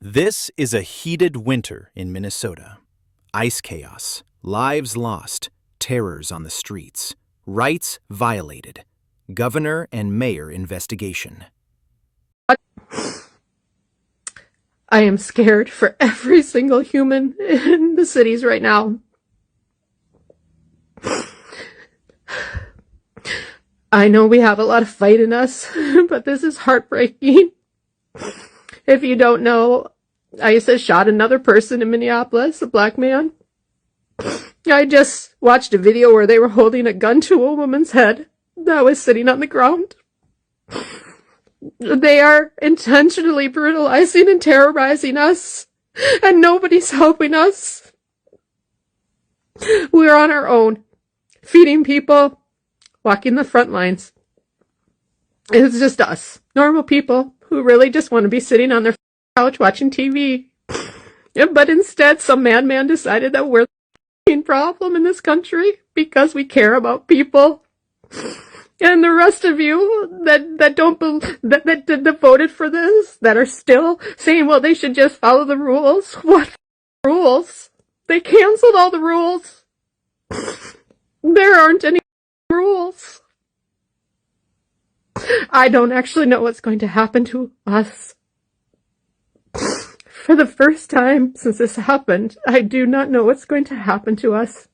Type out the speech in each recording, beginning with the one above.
This is a heated winter in Minnesota. Ice chaos, lives lost, terrors on the streets, rights violated, governor and mayor investigation. I am scared for every single human in the cities right now. I know we have a lot of fight in us, but this is heartbreaking. If you don't know, ICE has shot another person in Minneapolis, a black man. I just watched a video where they were holding a gun to a woman's head that was sitting on the ground. They are intentionally brutalizing and terrorizing us, and nobody's helping us. We're on our own, feeding people, walking the front lines. It's just us, normal people who really just want to be sitting on their couch watching TV. But instead, some madman decided that we're the problem in this country because we care about people. And the rest of you that voted for this, that are still saying, well, they should just follow the rules. What rules? They canceled all the rules. There aren't any rules. I don't actually know what's going to happen to us. For the first time since this happened, I do not know what's going to happen to us.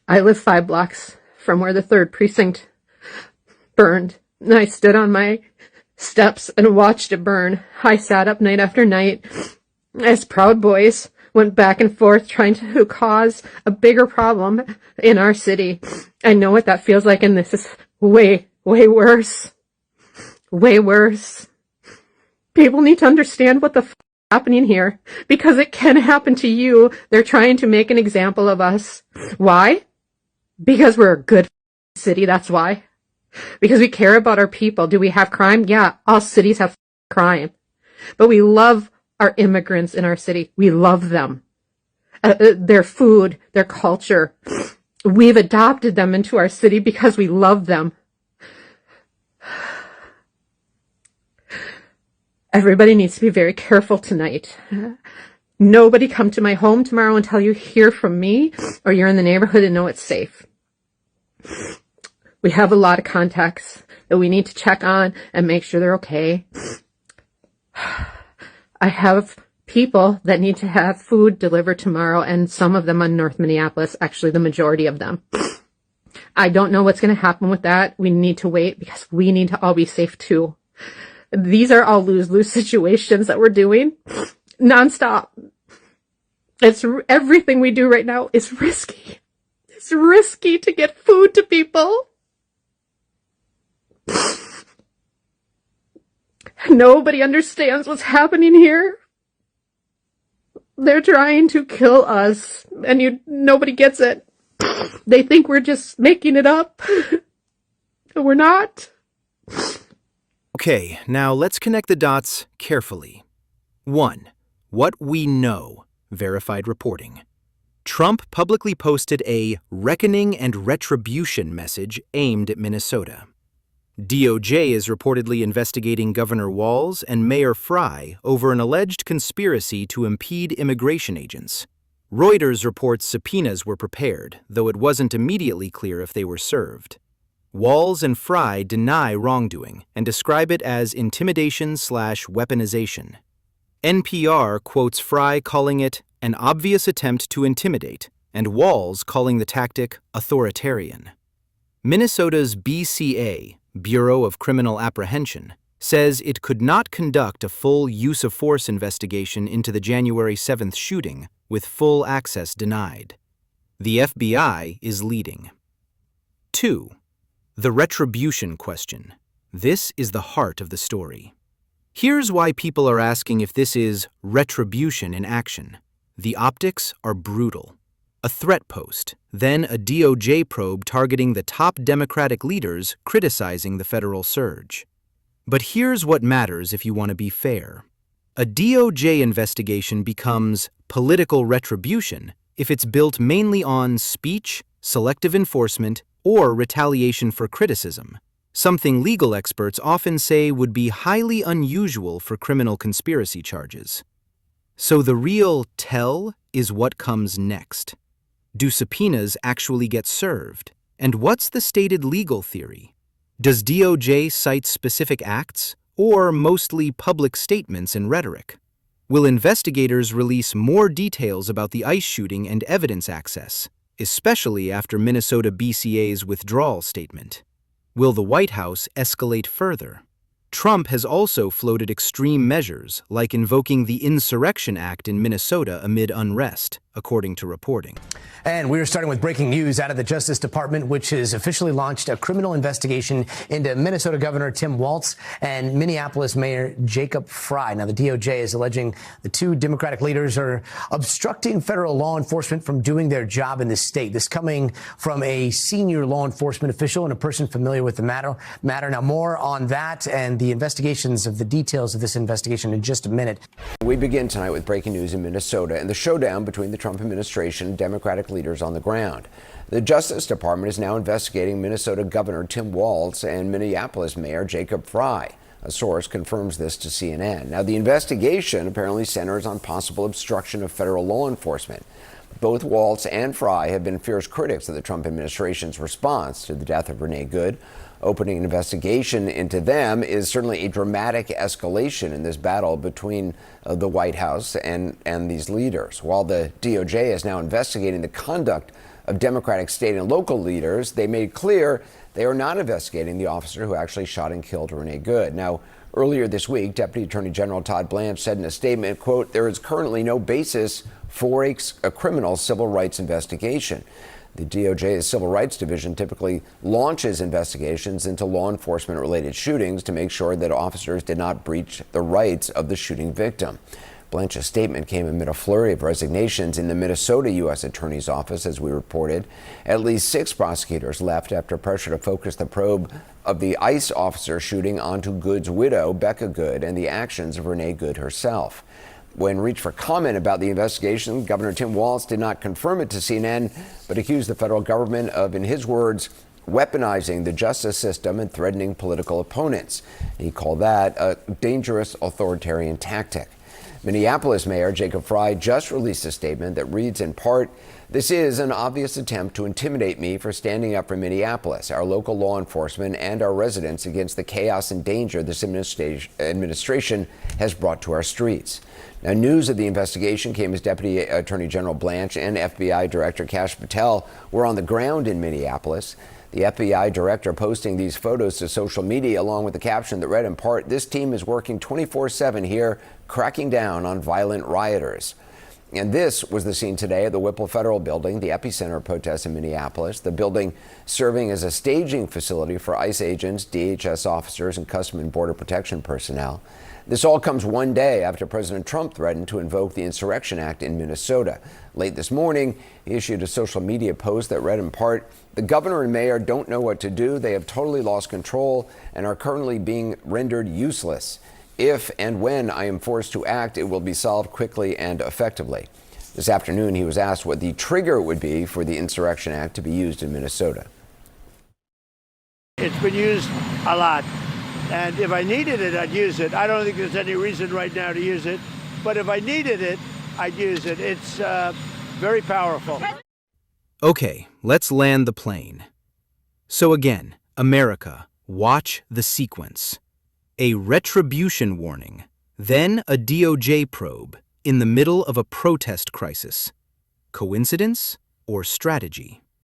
I live 5 blocks from where the 3rd precinct burned. And I stood on my steps and watched it burn. I sat up night after night as Proud Boys went back and forth trying to cause a bigger problem in our city. I know what that feels like, and this is way, way worse. Way worse. People need to understand what the f*** is happening here, because it can happen to you. They're trying to make an example of us. Why? Because we're a good city, that's why. Because we care about our people. Do we have crime? Yeah, all cities have crime. But we love our immigrants in our city. We love them. Their food, their culture. We've adopted them into our city because we love them. Everybody needs to be very careful tonight. Nobody come to my home tomorrow until you hear from me or you're in the neighborhood and know it's safe. We have a lot of contacts that we need to check on and make sure they're okay. I have people that need to have food delivered tomorrow, and some of them on North Minneapolis, actually the majority of them. I don't know what's going to happen with that. We need to wait because we need to all be safe too. These are all lose-lose situations that we're doing nonstop. Everything we do right now is risky. It's risky to get food to people. Nobody understands what's happening here. They're trying to kill us, and nobody gets it. They think we're just making it up. We're not. Okay, now let's connect the dots carefully. 1. What we know. Verified reporting. Trump publicly posted a reckoning and retribution message aimed at Minnesota. DOJ is reportedly investigating Governor Walz and Mayor Frey over an alleged conspiracy to impede immigration agents. Reuters reports subpoenas were prepared, though it wasn't immediately clear if they were served. Walz and Frey deny wrongdoing and describe it as intimidation/weaponization. NPR quotes Frey calling it an obvious attempt to intimidate, and Walz calling the tactic authoritarian. Minnesota's BCA, Bureau of Criminal Apprehension, says it could not conduct a full use-of-force investigation into the January 7th shooting with full access denied. The FBI is leading. 2. The retribution question. This is the heart of the story. Here's why people are asking if this is retribution in action. The optics are brutal. A threat post, then a DOJ probe targeting the top Democratic leaders criticizing the federal surge. But here's what matters if you want to be fair. A DOJ investigation becomes political retribution if it's built mainly on speech, selective enforcement, or retaliation for criticism. something legal experts often say would be highly unusual for criminal conspiracy charges. So the real tell is what comes next. Do subpoenas actually get served? And what's the stated legal theory? Does DOJ cite specific acts, or mostly public statements and rhetoric? Will investigators release more details about the ICE shooting and evidence access, especially after Minnesota BCA's withdrawal statement? Will the White House escalate further? Trump has also floated extreme measures, like invoking the Insurrection Act in Minnesota amid unrest, according to reporting. And we're starting with breaking news out of the Justice Department, which has officially launched a criminal investigation into Minnesota Governor Tim Walz and Minneapolis Mayor Jacob Frey. Now, the DOJ is alleging the two Democratic leaders are obstructing federal law enforcement from doing their job in the state. This coming from a senior law enforcement official and a person familiar with the matter. Now, more on that and the investigations of the details of this investigation in just a minute. We begin tonight with breaking news in Minnesota and the showdown between the Trump administration and Democratic leaders on the ground. The Justice Department is now investigating Minnesota Governor Tim Walz and Minneapolis Mayor Jacob Frey. A source confirms this to CNN. Now, the investigation apparently centers on possible obstruction of federal law enforcement. Both Walz and Frey have been fierce critics of the Trump administration's response to the death of Renee Good. Opening an investigation into them is certainly a dramatic escalation in this battle between the White House and these leaders. While the DOJ is now investigating the conduct of Democratic state and local leaders, they made clear they are not investigating the officer who actually shot and killed Renee Good. Now, earlier this week, Deputy Attorney General Todd Blanche said in a statement, quote, "There is currently no basis for a criminal civil rights investigation." The DOJ's Civil Rights Division typically launches investigations into law enforcement-related shootings to make sure that officers did not breach the rights of the shooting victim. Blanche's statement came amid a flurry of resignations in the Minnesota U.S. Attorney's Office, as we reported. At least 6 prosecutors left after pressure to focus the probe of the ICE officer shooting onto Good's widow, Becca Good, and the actions of Renee Good herself. When reached for comment about the investigation, Governor Tim Walz did not confirm it to CNN, but accused the federal government of, in his words, weaponizing the justice system and threatening political opponents. He called that a dangerous authoritarian tactic. Minneapolis Mayor Jacob Frey just released a statement that reads in part, "This is an obvious attempt to intimidate me for standing up for Minneapolis, our local law enforcement, and our residents against the chaos and danger this administration has brought to our streets." Now, news of the investigation came as Deputy Attorney General Blanche and FBI Director Kash Patel were on the ground in Minneapolis. The FBI director posting these photos to social media along with the caption that read in part, "This team is working 24/7 here, cracking down on violent rioters." And this was the scene today at the Whipple Federal Building, the epicenter of protests in Minneapolis. The building serving as a staging facility for ICE agents, DHS officers, and Customs and Border Protection personnel. This all comes one day after President Trump threatened to invoke the Insurrection Act in Minnesota. Late this morning, he issued a social media post that read in part, "The governor and mayor don't know what to do. They have totally lost control and are currently being rendered useless. If and when I am forced to act, it will be solved quickly and effectively." This afternoon, he was asked what the trigger would be for the Insurrection Act to be used in Minnesota. It's been used a lot. And if I needed it, I'd use it. I don't think there's any reason right now to use it. But if I needed it, I'd use it. It's very powerful. Okay, let's land the plane. So again, America, watch the sequence. A retribution warning, then a DOJ probe in the middle of a protest crisis. Coincidence or strategy?